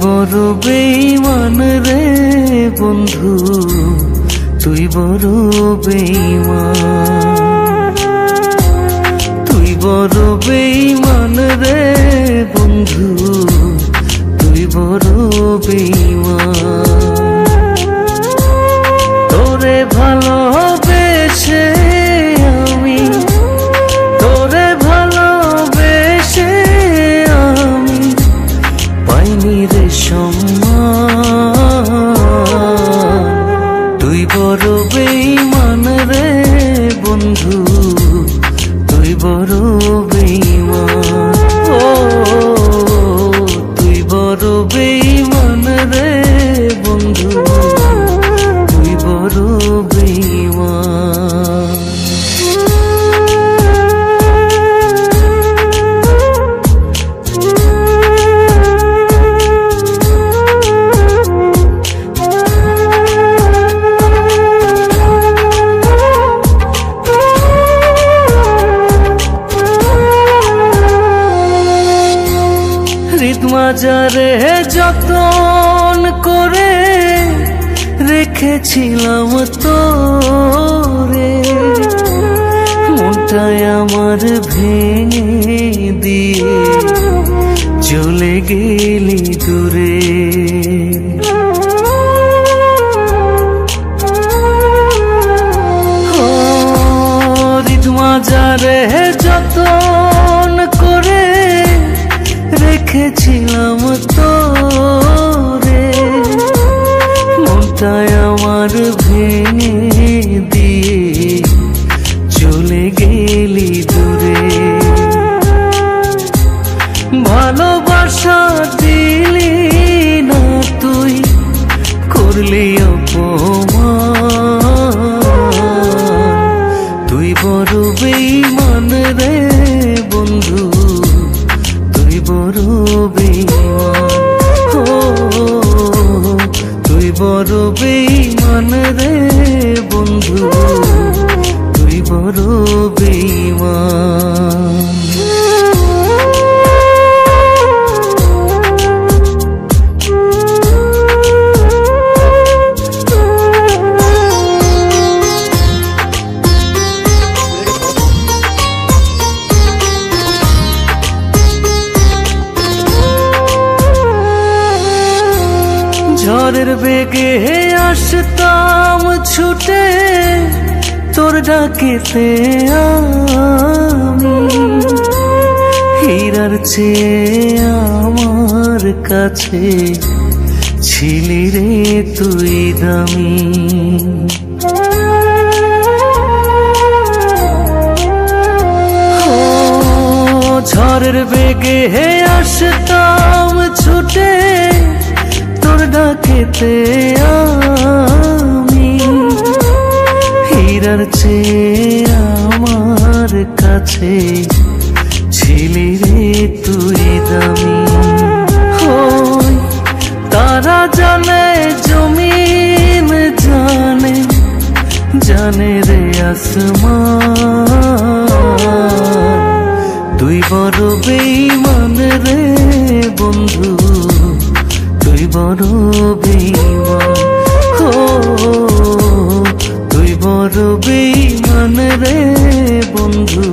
বড় বেঈমান রে বন্ধু, তুই বড় বেঈমান। তুই বড় বেঈমান রে বন্ধু, তুই বড় বেঈমান। তোরে ভালোবেসে আমি, তোরে ভালোবেসে আমি পাইনি রে সম্মান। তুই বড় বেঈমান রে বন্ধু, তুই বড় বেঈমান। ও তুই বড় বেঈমান রে বন্ধু, তুই বড় বেঈমান। মাজারে যতন করে রেখেছিলাম তোরে, মনটায় আমার ভেঙে দিয়ে চলে গেলি দূরে। মাজারে যতন করে রেখেছিলাম তোরে, মনটায় আমার ভেঙে দিয়ে চলে গেলি দূরে। ভালোবাসা দিলি না তুই, করলি অপমান। তুই বড় বেঈমান রে বন্ধু, তুই বড় বেঈমান। ও তুই বড় বেঈমান রে বন্ধু, তুই বড় বেঈমান। ঝড়ের বেগে আসতাম ছুটে তোর ডাকেতে আমি, হীরার চেয়ে আমার কাছে ছিলি রে তুই দামি। ঝড়ের বেগে আসতাম ছুটে তোর ডাকেতে আমি, হীরার চেয়ে আমার কাছে ছিলি রে তুই দামি। তারা জানে জমিন জানে, জানে রে আসমান। তুই বড় বেঈমান রে বন্ধু, তুই বড় বেঈমান। ও তুই বড় বেঈমান রে বন্ধু,